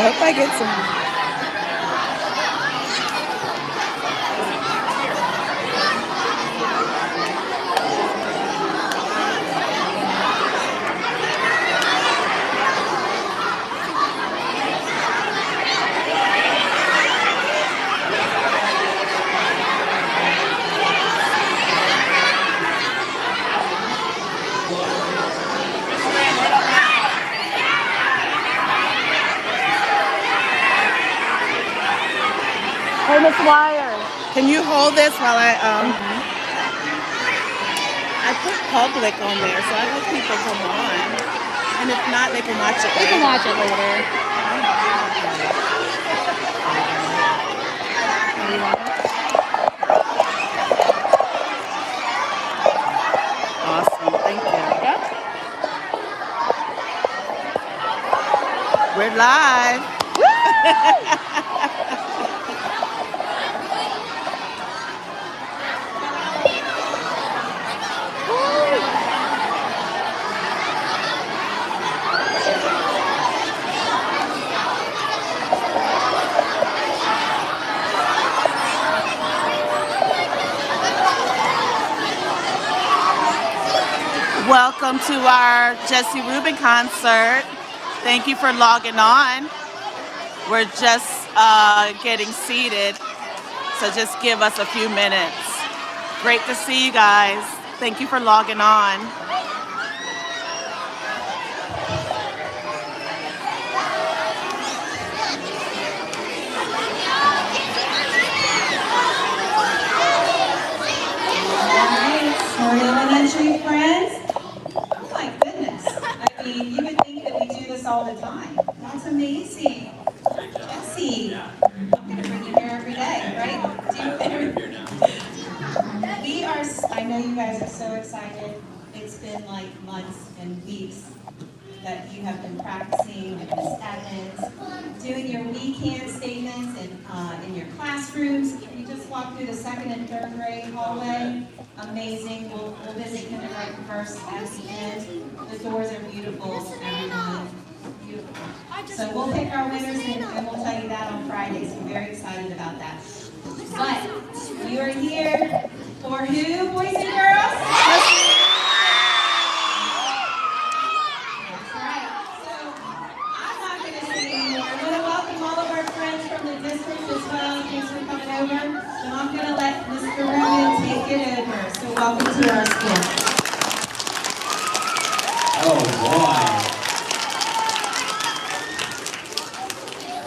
hope I get some. Hey, Miss Wire. Can you hold this while I put public on there, so I hope people come on. And if not, they can watch it We later. can watch it later. Awesome, thank you. Yep. We're live. Welcome to our Jesse Ruben concert. Thank you for logging on. We're just getting seated, so just give us a few minutes. Great to see you guys. Thank you for logging on. Elementary friends. Oh my goodness. I mean, you would think that we do this all the time. That's amazing. Jesse, I'm going to bring you here every day, right? We are, I know you guys are so excited. It's been like months and weeks that you have been practicing with Miss Evans, doing your weekend statements in your classrooms. You just walked through the 2nd and 3rd grade hallway. Amazing. We'll visit kindergarten first at the end. The doors are beautiful, everyone. Beautiful. So we'll pick our winners and we'll tell you that on Friday. So I'm very excited about that. But you are here for who, boys and girls? That's right. So I'm not going to say anymore. I'm going to welcome all of our friends from the district as well. Thanks for coming over. So I'm going to let Mr. Ruben take it over. So welcome to our school. Oh boy.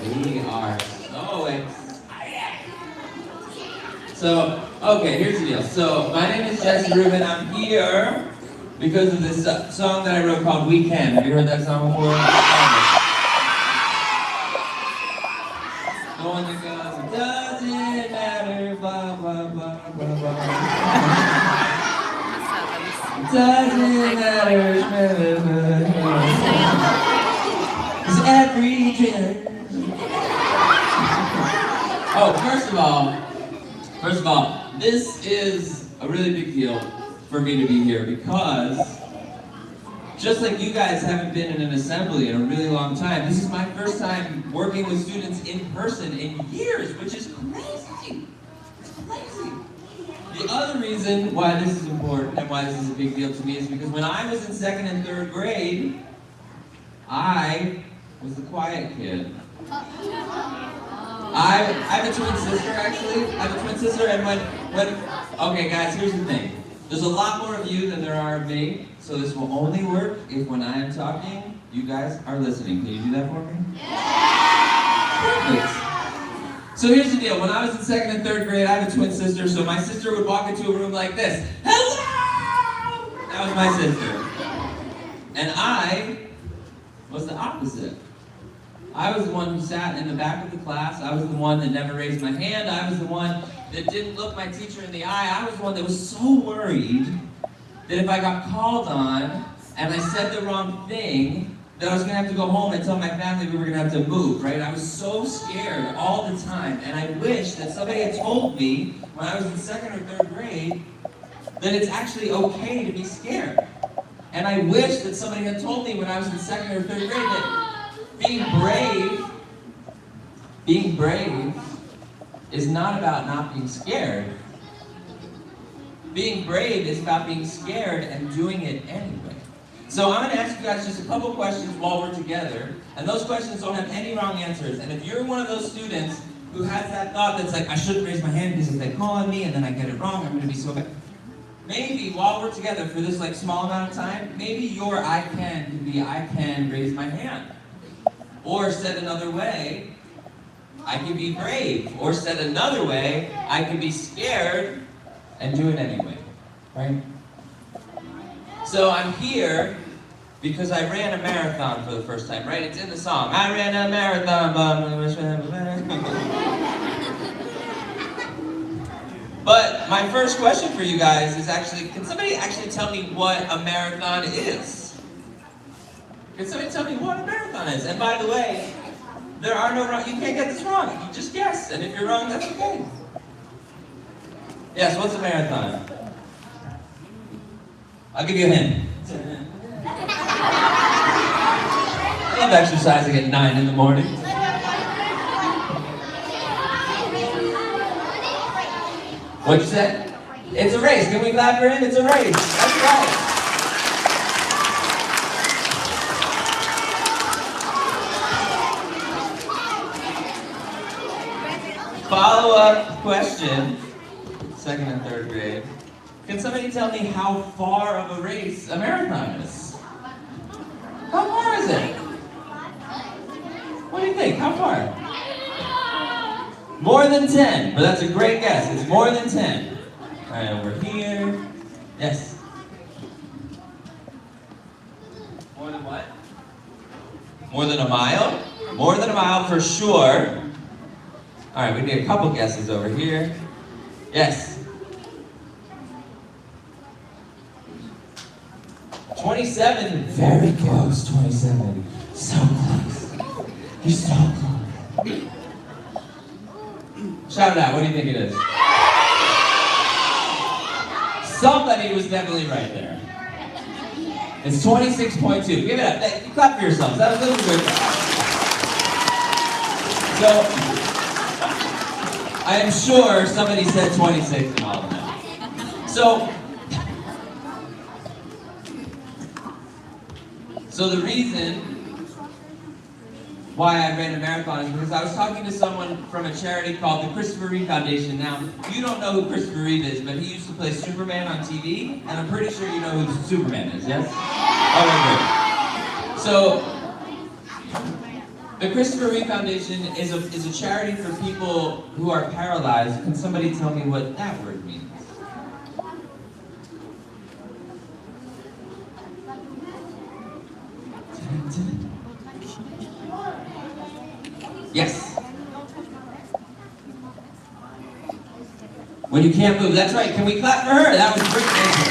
We are so excited. So, okay, here's the deal. So, my name is Jesse Ruben. I'm here because of this song that I wrote called Weekend. Have you heard that song before? The one that goes, doesn't matter, blah, blah, blah, blah, blah. Doesn't matter, it's every dream. Oh, first of all, this is a really big deal for me to be here because just like you guys haven't been in an assembly in a really long time, this is my first time working with students in person in years, which is crazy. It's crazy. The other reason why this is important and why this is a big deal to me is because when I was in 2nd and 3rd grade, I was the quiet kid. I have a twin sister, actually. I have a twin sister, and okay guys, here's the thing. There's a lot more of you than there are of me, so this will only work if when I am talking, you guys are listening. Can you do that for me? Perfect. So here's the deal. When I was in 2nd and 3rd grade, I have a twin sister, so my sister would walk into a room like this. Hello! That was my sister. And I was the opposite. I was the one who sat in the back of the class. I was the one that never raised my hand. I was the one that didn't look my teacher in the eye. I was the one that was so worried that if I got called on and I said the wrong thing, that I was going to have to go home and tell my family we were going to have to move, right? I was so scared all the time. And I wish that somebody had told me when I was in 2nd or 3rd grade that it's actually okay to be scared. And I wish that somebody had told me when I was in 2nd or 3rd grade that being brave being brave is not about not being scared. Being brave is about being scared and doing it anyway. So I'm going to ask you guys just a couple questions while we're together, and those questions don't have any wrong answers. And if you're one of those students who has that thought that's like, I shouldn't raise my hand because if they call on me and then I get it wrong, I'm going to be so bad. Maybe while we're together for this like small amount of time, maybe your I can could be I can raise my hand. Or said another way, I can be brave. Or said another way, I can be scared and do it anyway, right? So I'm here because I ran a marathon for the first time, right? It's in the song. I ran a marathon. But my first question for you guys is actually, can somebody actually tell me what a marathon is? Can somebody tell me what a marathon is? And by the way, there are no wrong, you can't get this wrong. You just guess, and if you're wrong, that's okay. Yes, what's a marathon? I'll give you a hint. I love exercising at 9 in the morning. What'd you say? It's a race. Can we clap for him? It's a race. That's right. Follow-up question, 2nd and 3rd grade. Can somebody tell me how far of a race a marathon is? How far is it? What do you think? How far? More than 10, but that's a great guess. It's more than 10. All right, over here. Yes. More than what? More than a mile? More than a mile for sure. All right, we need a couple guesses over here. Yes. 27, very close, 27. So close. You're so close. Shout it out, what do you think it is? Somebody was definitely right there. It's 26.2. Give it up. Clap for yourselves. That was a good job. So, I am sure somebody said 26 and all of that. So the reason why I ran a marathon is because I was talking to someone from a charity called the Christopher Reeve Foundation. Now, you don't know who Christopher Reeve is, but he used to play Superman on TV, and I'm pretty sure you know who Superman is, yes? Okay, great. So, the Christopher Reeve Foundation is a charity for people who are paralyzed. Can somebody tell me what that word means? Yes. When you can't move, that's right. Can we clap for her? That was a great answer.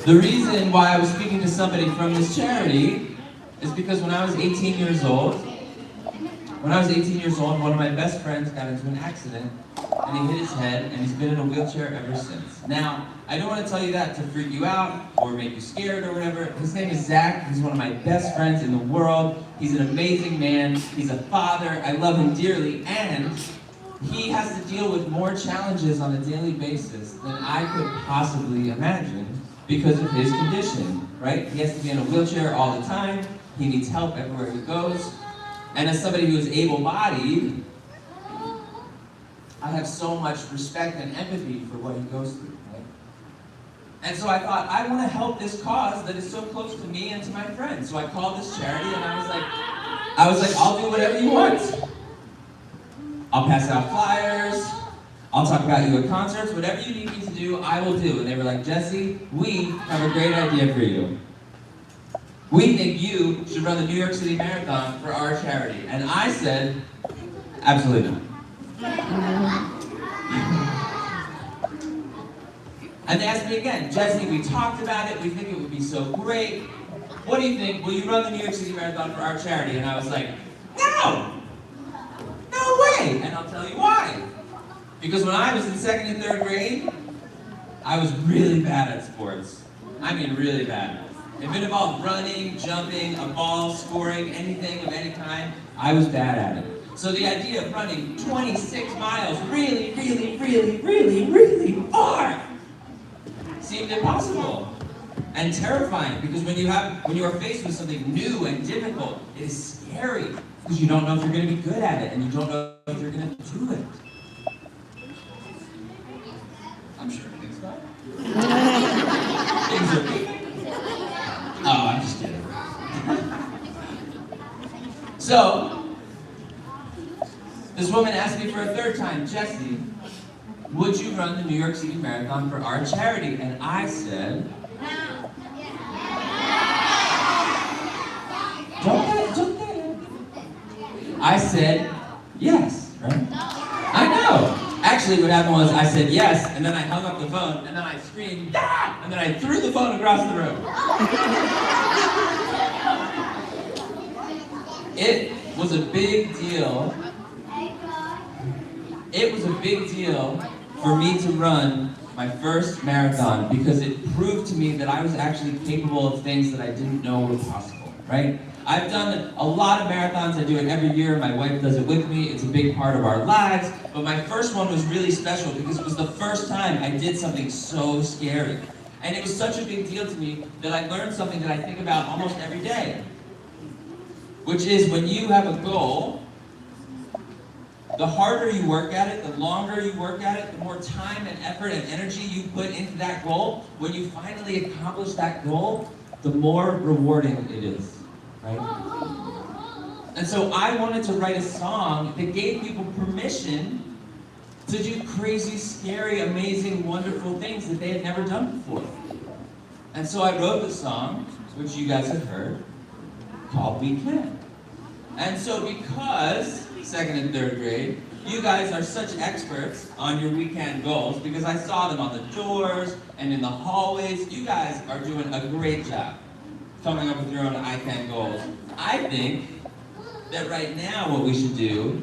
So, the reason why I was speaking to somebody from this charity is because when I was 18 years old, one of my best friends got into an accident and he hit his head and he's been in a wheelchair ever since. Now, I don't want to tell you that to freak you out or make you scared or whatever. His name is Zach. He's one of my best friends in the world. He's an amazing man. He's a father. I love him dearly. And he has to deal with more challenges on a daily basis than I could possibly imagine because of his condition, right? He has to be in a wheelchair all the time. He needs help everywhere he goes. And as somebody who is able-bodied, I have so much respect and empathy for what he goes through, right? And so I thought, I want to help this cause that is so close to me and to my friends. So I called this charity and I was like, I'll do whatever you want. I'll pass out flyers. I'll talk about you at concerts. Whatever you need me to do, I will do. And they were like, Jesse, we have a great idea for you. We think you should run the New York City Marathon for our charity. And I said, absolutely not. And they asked me again, Jesse, we talked about it, we think it would be so great. What do you think? Will you run the New York City Marathon for our charity? And I was like, no! No way! And I'll tell you why. Because when I was in 2nd and 3rd grade, I was really bad at sports. I mean really bad. If it involved running, jumping, a ball, scoring, anything of any kind, I was bad at it. So the idea of running 26 miles really, really, really, really, really far seemed impossible and terrifying, because when you are faced with something new and difficult, it is scary because you don't know if you're going to be good at it and you don't know if you're going to do it. I'm sure it thinks about it. Things are Oh, I'm just kidding. So, this woman asked me for a third time, Jesse, would you run the New York City Marathon for our charity? And I said, don't get it. I said, yes, right? I know. Actually, what happened was I said yes, and then I hung up the phone, and then I screamed, ah! And then I threw the phone across the room. It was a big deal. It was a big deal for me to run my first marathon because it proved to me that I was actually capable of things that I didn't know were possible, right? I've done a lot of marathons. I do it every year. My wife does it with me. It's a big part of our lives. But my first one was really special because it was the first time I did something so scary. And it was such a big deal to me that I learned something that I think about almost every day, which is when you have a goal, the harder you work at it, the longer you work at it, the more time and effort and energy you put into that goal, when you finally accomplish that goal, the more rewarding it is. Right? And so I wanted to write a song that gave people permission to do crazy, scary, amazing, wonderful things that they had never done before. And so I wrote the song, which you guys have heard, called We Can. And so because, second and third grade, you guys are such experts on your weekend goals, because I saw them on the doors and in the hallways, you guys are doing a great job coming up with your own I Can goals. I think that right now what we should do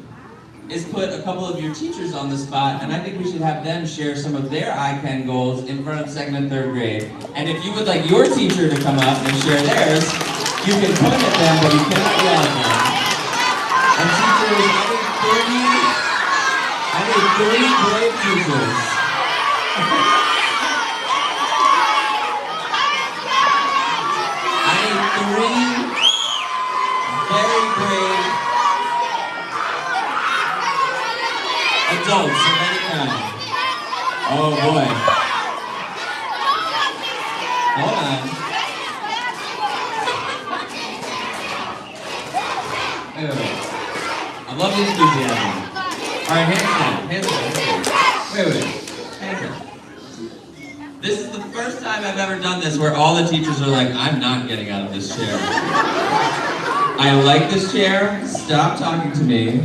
is put a couple of your teachers on the spot, and I think we should have them share some of their I Can goals in front of second and third grade. And if you would like your teacher to come up and share theirs, you can point at them, but you cannot yell at them. And teachers, I need 3 great teachers. Adults of any kind. Oh boy. Hold on. Wait. I love the enthusiasm. Alright, hands down. Wait. Hands down. This is the first time I've ever done this where all the teachers are like, I'm not getting out of this chair. I like this chair. Stop talking to me.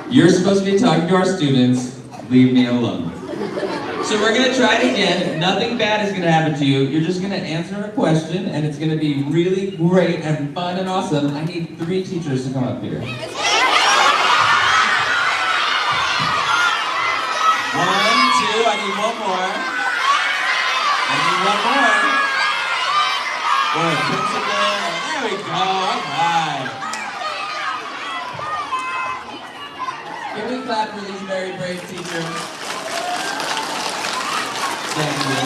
You're supposed to be talking to our students. Leave me alone. So we're going to try it again. Nothing bad is going to happen to you. You're just going to answer a question, and it's going to be really great and fun and awesome. I need 3 teachers to come up here. 1, 2, I need 1 more. I need 1 more. Boy, principal. There we go. All right. Can we clap for these very brave teachers? Thank you.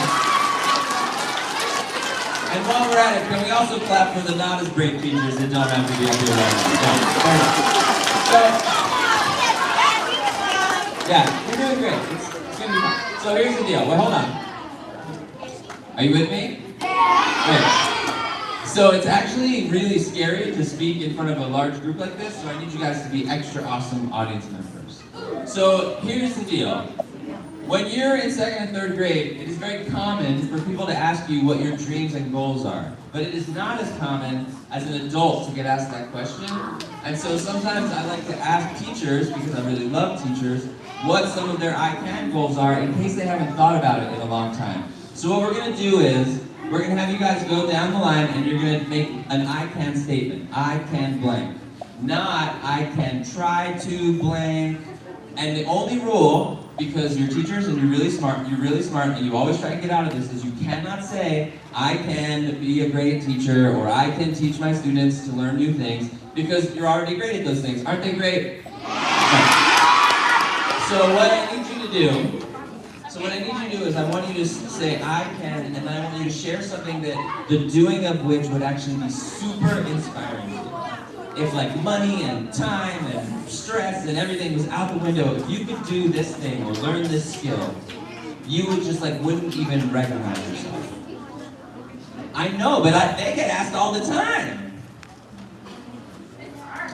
And while we're at it, can we also clap for the not as brave teachers that don't have to be up here right now? Yeah, you're doing great. It's gonna be fun. So here's the deal. Wait, hold on. Are you with me? Wait. So it's actually really scary to speak in front of a large group like this, so I need you guys to be extra awesome audience members. So here's the deal. When you're in second and third grade, it is very common for people to ask you what your dreams and goals are. But it is not as common as an adult to get asked that question. And so sometimes I like to ask teachers, because I really love teachers, what some of their I Can goals are in case they haven't thought about it in a long time. So what we're going to do is, we're going to have you guys go down the line and you're going to make an I Can statement. I can blank. Not I can try to blank. And the only rule because you're teachers and you're really smart, and you always try to get out of this, is you cannot say, I can be a great teacher, or I can teach my students to learn new things, because you're already great at those things. Aren't they great? So what I need you to do is I want you to say, I can, and I want you to share something that the doing of which would actually be super inspiring to you. If like money and time and stress and everything was out the window, if you could do this thing or learn this skill, you would just like wouldn't even recognize yourself. I know, but they get asked all the time.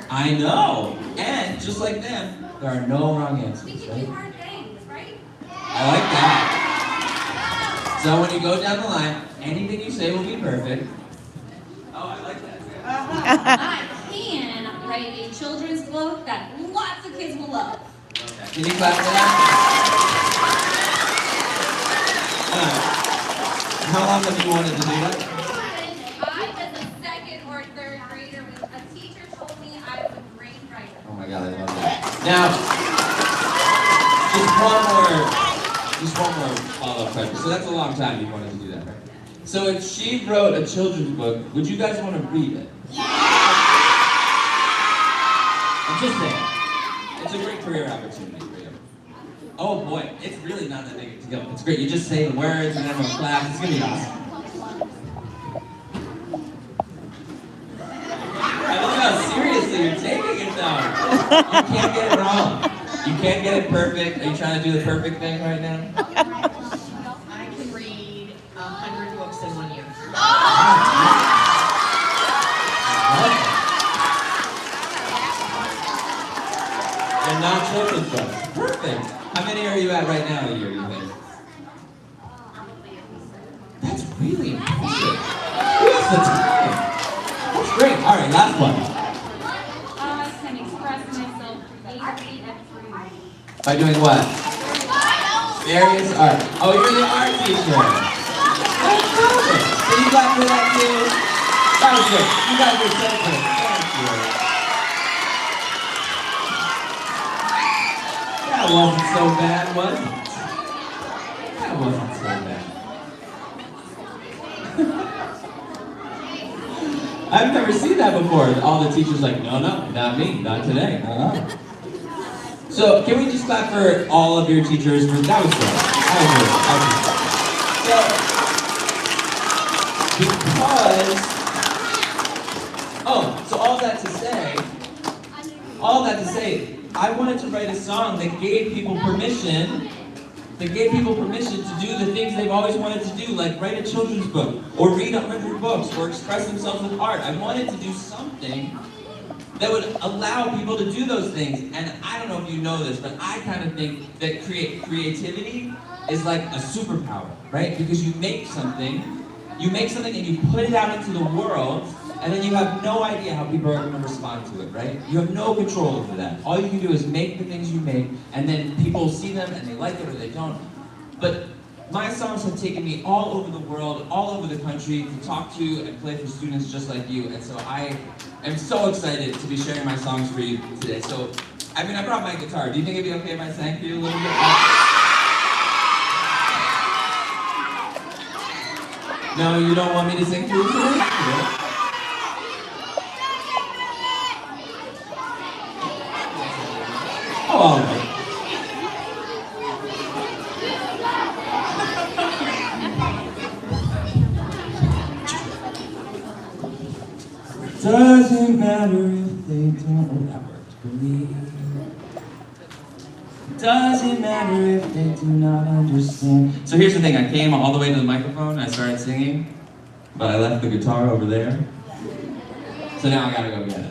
I know. And just like them, there are no wrong answers. We can do hard things, right? I like that. So when you go down the line, anything you say will be perfect. Oh, I like that. I can write a children's book that lots of kids will love. Okay. Can you clap for that? How long have you wanted to do that? I was a second or third grader when a teacher told me I was a great writer. Oh my God, I love that. Now, just one more follow-up question. So that's a long time you wanted to do that, right? So if she wrote a children's book, would you guys want to read it? I'm just saying. It's a great career opportunity for you. Oh boy, it's really not that big a deal. It's great. You just say the words and everyone claps. It's going to be awesome. I love how seriously you're taking it though. You can't get it wrong. You can't get it perfect. Are you trying to do the perfect thing right now? I can read 100 books in 1 year. And not children's books. Perfect. How many are you at right now a year, you think? That's really impressive. Who has the time? That's great. All right, last one. I can express myself creatively and freely. By doing what? Various art. Oh, you're the art teacher. That's perfect. So you got for that too? That was good. You guys were so good. Thank you. That wasn't so bad, was it? That wasn't so bad. I've never seen that before. All the teachers like, no, not me, not today. So can we just clap for all of your teachers? That was great. So all that to say, I wanted to write a song that gave people permission to do the things they've always wanted to do, like write a children's book, or read 100 books, or express themselves with art. I wanted to do something that would allow people to do those things. And I don't know if you know this, but I kind of think that creativity is like a superpower, right? Because you make something and you put it out into the world, and then you have no idea how people are going to respond to it, right? You have no control over that. All you can do is make the things you make, and then people see them and they like it or they don't. But my songs have taken me all over the world, all over the country, to talk to and play for students just like you. And so I am so excited to be sharing my songs for you today. So, I brought my guitar. Do you think it'd be okay if I sang for you a little bit? No, you don't want me to sing for you today? Yeah. Oh, all right. Doesn't matter if they don't. That worked for me. Doesn't matter if they do not understand. So here's the thing, I came all the way to the microphone and I started singing, but I left the guitar over there. So now I gotta go get it.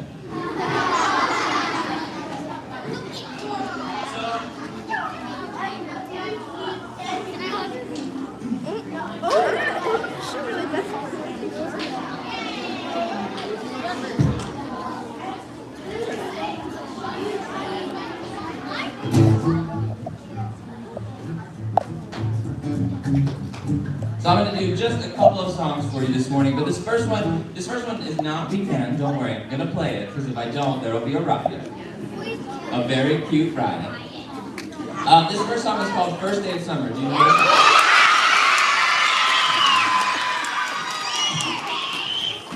So I'm going to do just a couple of songs for you this morning, but this first one is not weekend, don't worry, I'm going to play it, because if I don't, there will be a riot. A very cute riot. This first song is called First Day of Summer. Do you know this?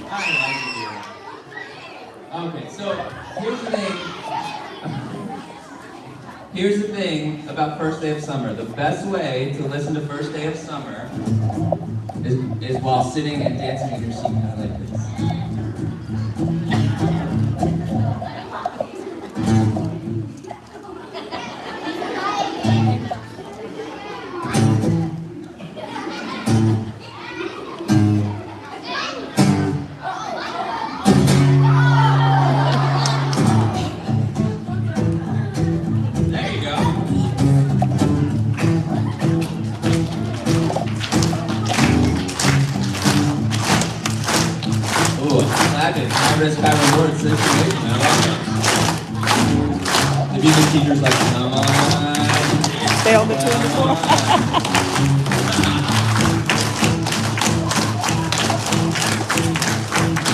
I like it here. Okay, so here's the thing. Here's the thing about First Day of Summer. The best way to listen to First Day of Summer is while sitting and dancing in your seat, kind of like this. High-risk, high-reward situation. I like that. The music teacher's like, come on. Stay on the tune as well.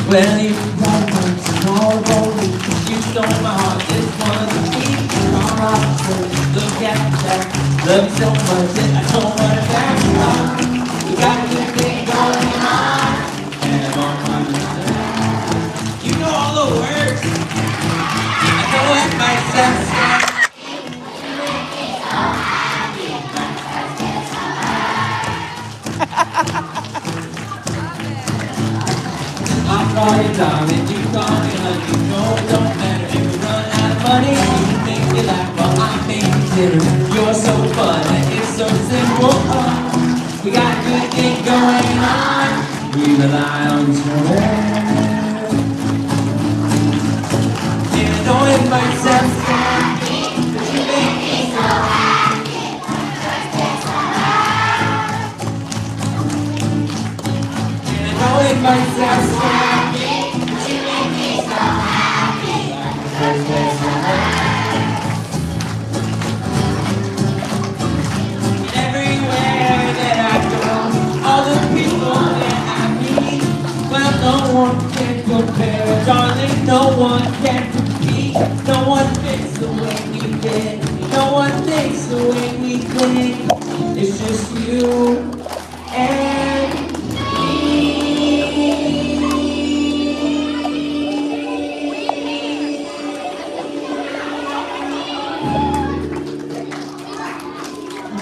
Well, you got one small boy, you stole my heart. This one's a keep on opposite. Look at that, love you so much that I don't want to back you up. We got a good thing going on, and I'm on my mind. You know all the words. I know it myself. I call you darling, you call me honey. You know it don't matter if we run out of money. You make me laugh while I make you dinner. You're so fun and it's so simple. We got a good thing going on. We rely on each other. It might sound funny, but you make me so happy. And I know it might sound funny, but you make me so happy. Like the first day of summer. And everywhere that I go, all the people that I meet, well, no one can compare, darling, no one can compare. No one thinks the way we did. No one thinks the way we think. It's just you and me.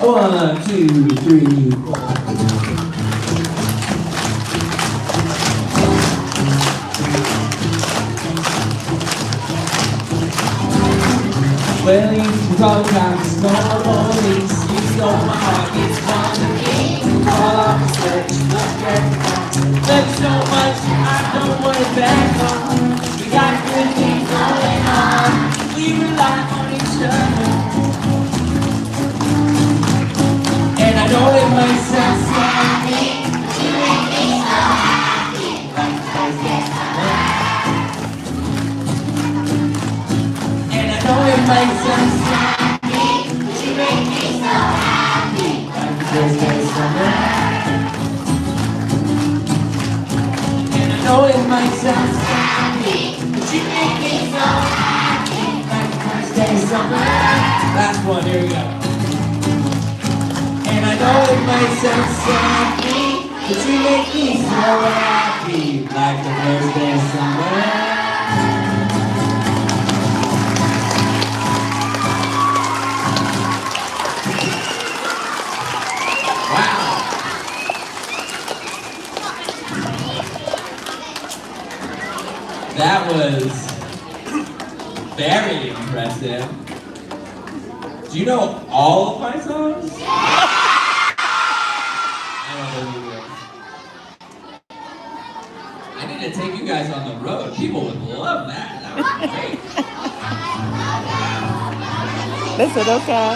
One, two, three, four. Well, you call cops, call the police. You stole my heart, it's fun to me. Call off the search, look at the facts. There's so much, I don't want it back on. We got good things going on. We rely on each other. And I know it might sound sloppy, but you make me so happy. Like the first day of summer. And I know it might sound sloppy, but you make me so happy. Like the first day of summer. And I know it might sound sloppy, but you make me so happy. Like the first day of summer. Last one, here we go. And I know it might sound sloppy, but you make me so happy. Like the first day of summer. That was very impressive. Do you know all of my songs? I don't believe it. I need to take you guys on the road. People would love that. That would be great. Listen, okay.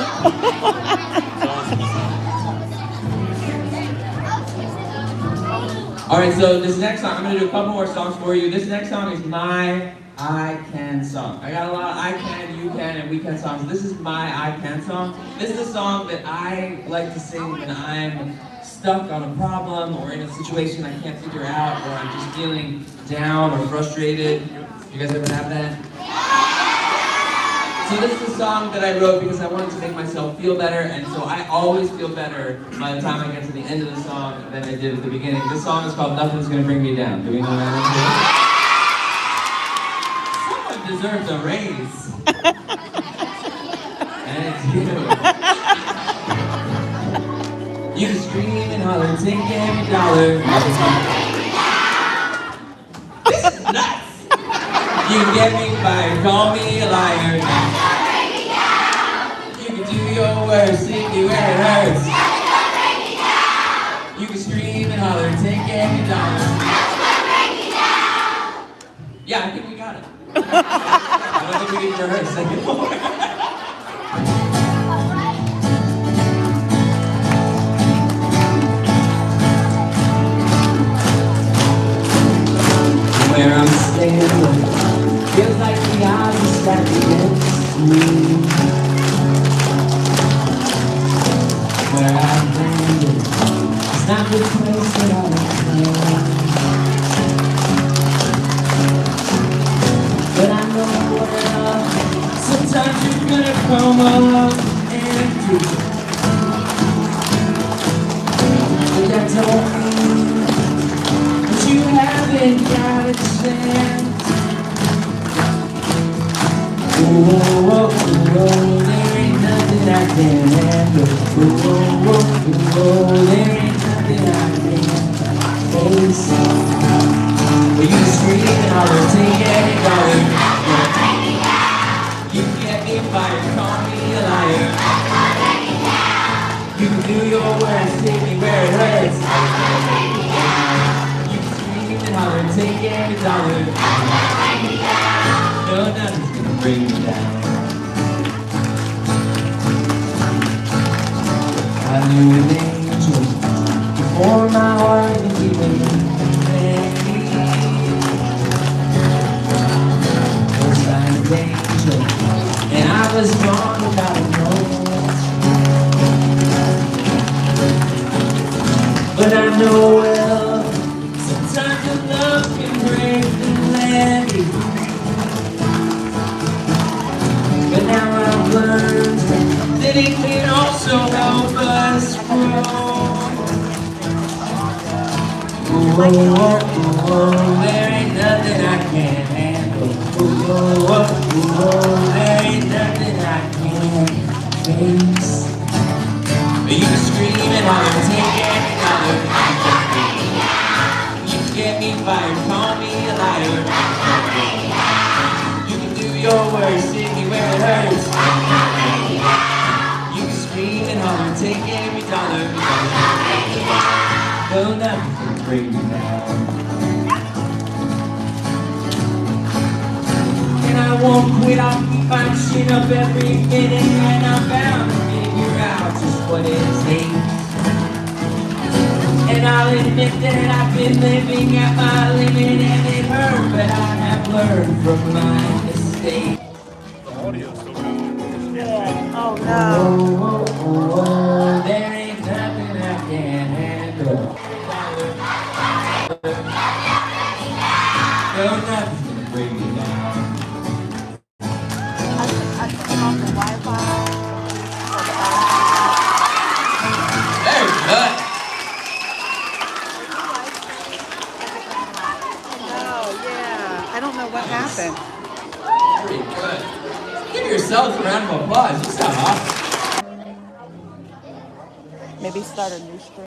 Alright, so this next song, I'm going to do a couple more songs for you. This next song is my I Can song. I got a lot of I Can, You Can, and We Can songs. This is my I Can song. This is a song that I like to sing when I'm stuck on a problem or in a situation I can't figure out, or I'm just feeling down or frustrated. You guys ever have that? So this is a song that I wrote because I wanted to make myself feel better, and so I always feel better by the time I get to the end of the song than I did at the beginning. This song is called Nothing's Gonna Bring Me Down. Do we know that one? Someone deserves a raise. And it's you. You can scream and holler, take every dollar. Nothing's gonna bring me down. This is nuts. You can get me fired, call me a liar. You can do your worst, hit me where it hurts. You can scream and holler, take every dollar. Yeah, I think we got it. I don't think we need to rehearse anymore. Where I'm standing feels like the odds are stacked against me. Where I've landed, it's not the place that I was planned. But I know well, sometimes you're gonna come up empty. But that don't mean that you haven't got a chance. Oh, there ain't nothing I can handle. There ain't nothing I can face. But you can scream and holler, take every dollar. You can get me fired, call me a liar. You can do your worst, take me where it hurts. You can scream and holler, take every dollar. No, nothing's gonna bring me down. I knew an angel before my heart was even ready. First I an angel, and I was born without a nose. But I know well, sometimes the love can break the levee. But now I've learned that it can also help us grow. There ain't nothing I can't handle. There ain't nothing I can't face. But you can scream and holler, take every dollar. You can get me fired, call me a liar. You can do your worst, hit me where it hurts. You can scream and holler, take every dollar. No, nothing can bring me down. And I won't quit, I'll keep my chin up every minute. And I'm bound to figure out just what it takes. And I'll admit that I've been living at my limit and it hurt, but I have learned from my mistakes. Yeah. Oh no. There ain't nothing I can't handle. No, nothing's gonna bring me down. I can off the Wi-Fi. Very good. Oh yeah. I don't know what happened. Very good. Give yourselves a round of applause. You sound awesome. Maybe start a new stream.